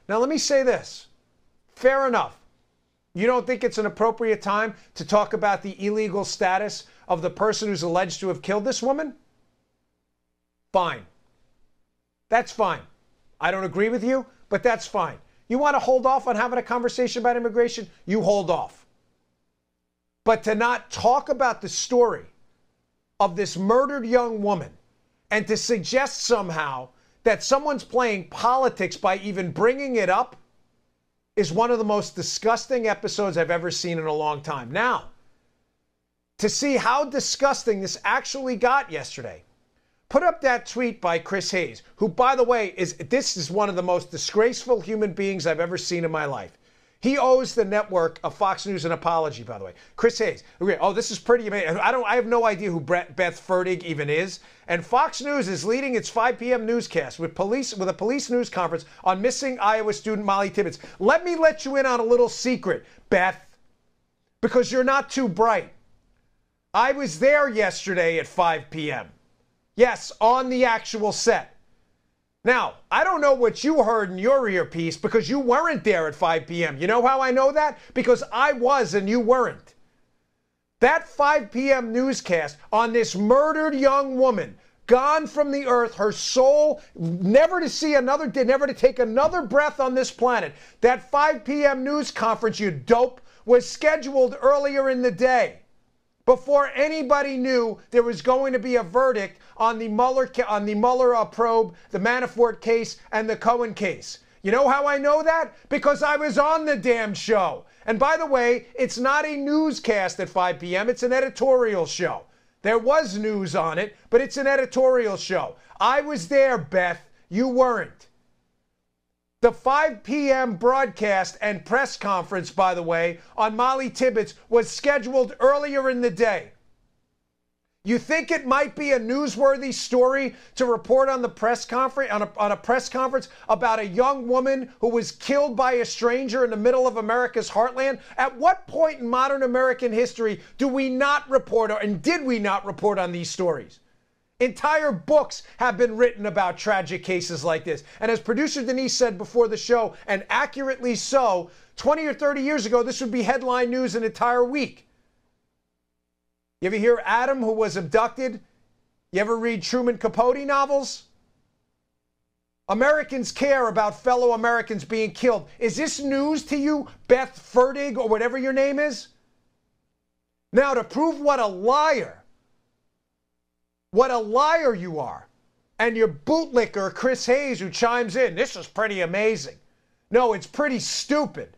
Now, let me say this. Fair enough. You don't think it's an appropriate time to talk about the illegal status of the person who's alleged to have killed this woman? Fine. That's fine. I don't agree with you, but that's fine. You want to hold off on having a conversation about immigration? You hold off. But to not talk about the story of this murdered young woman and to suggest somehow that someone's playing politics by even bringing it up is one of the most disgusting episodes I've ever seen in a long time. Now, to see how disgusting this actually got yesterday, put up that tweet by Chris Hayes, who, by the way, this is one of the most disgraceful human beings I've ever seen in my life. He owes the network of Fox News an apology, by the way. Chris Hayes. Oh, this is pretty amazing. I have no idea who Beth Fertig even is. And Fox News is leading its 5 p.m. newscast with a police news conference on missing Iowa student Molly Tibbetts. Let me let you in on a little secret, Beth, because you're not too bright. I was there yesterday at 5 p.m. Yes, on the actual set. Now, I don't know what you heard in your earpiece because you weren't there at 5 p.m. You know how I know that? Because I was and you weren't. That 5 p.m. newscast on this murdered young woman, gone from the earth, her soul never to see another day, never to take another breath on this planet. That 5 p.m. news conference, you dope, was scheduled earlier in the day, before anybody knew there was going to be a verdict on the Mueller probe, the Manafort case, and the Cohen case. You know how I know that? Because I was on the damn show. And by the way, it's not a newscast at 5 p.m. It's an editorial show. There was news on it, but it's an editorial show. I was there, Beth. You weren't. The 5 p.m. broadcast and press conference, by the way, on Molly Tibbetts was scheduled earlier in the day. You think it might be a newsworthy story to report on the press conference on a press conference about a young woman who was killed by a stranger in the middle of America's heartland? At what point in modern American history do we not report, and did we not report on these stories? Entire books have been written about tragic cases like this. And as producer Denise said before the show, and accurately so, 20 or 30 years ago, this would be headline news an entire week. You ever hear Adam, who was abducted? You ever read Truman Capote novels? Americans care about fellow Americans being killed. Is this news to you, Beth Fertig, or whatever your name is? Now, to prove what a liar you are, and your bootlicker, Chris Hayes, who chimes in, this is pretty amazing. No, it's pretty stupid.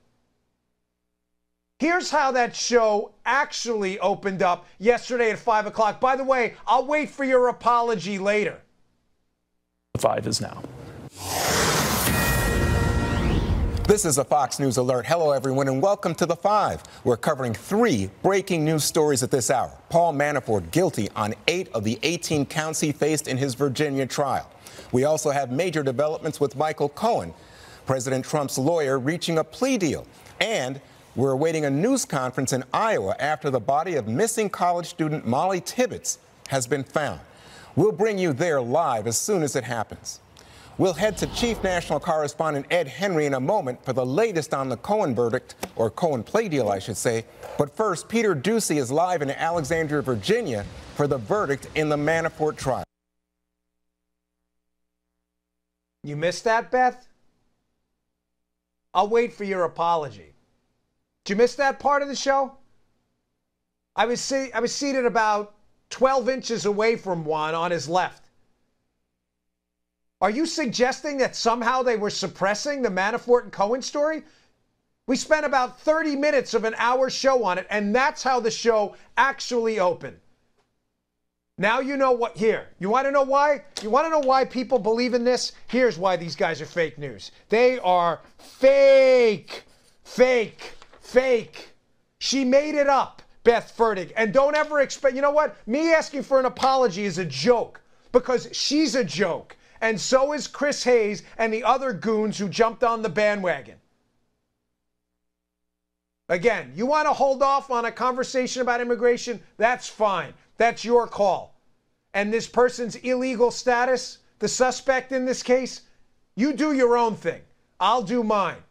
Here's how that show actually opened up yesterday at 5 o'clock. By the way, I'll wait for your apology later. 5 is now. This is a Fox News alert. Hello, everyone, and welcome to The 5. We're covering 3 breaking news stories at this hour. Paul Manafort guilty on 8 of the 18 counts he faced in his Virginia trial. We also have major developments with Michael Cohen, President Trump's lawyer, reaching a plea deal. And we're awaiting a news conference in Iowa after the body of missing college student Molly Tibbetts has been found. We'll bring you there live as soon as it happens. We'll head to Chief National Correspondent Ed Henry in a moment for the latest on the Cohen verdict, or Cohen plea deal, I should say. But first, Peter Ducey is live in Alexandria, Virginia for the verdict in the Manafort trial. You missed that, Beth? I'll wait for your apology. Did you miss that part of the show? I was seated about 12 inches away from Juan on his left. Are you suggesting that somehow they were suppressing the Manafort and Cohen story? We spent about 30 minutes of an hour show on it, and that's how the show actually opened. Now you know what. Here, you want to know why? You want to know why people believe in this? Here's why these guys are fake news. They are fake. She made it up, Beth Fertig. And don't ever expect, you know what? Me asking for an apology is a joke, because she's a joke. And so is Chris Hayes and the other goons who jumped on the bandwagon. Again, you want to hold off on a conversation about immigration? That's fine. That's your call. And this person's illegal status, the suspect in this case, you do your own thing. I'll do mine.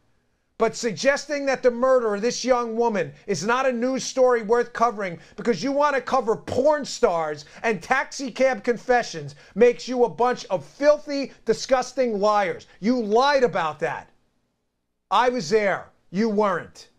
But suggesting that the murder of this young woman is not a news story worth covering because you want to cover porn stars and taxi cab confessions makes you a bunch of filthy, disgusting liars. You lied about that. I was there. You weren't.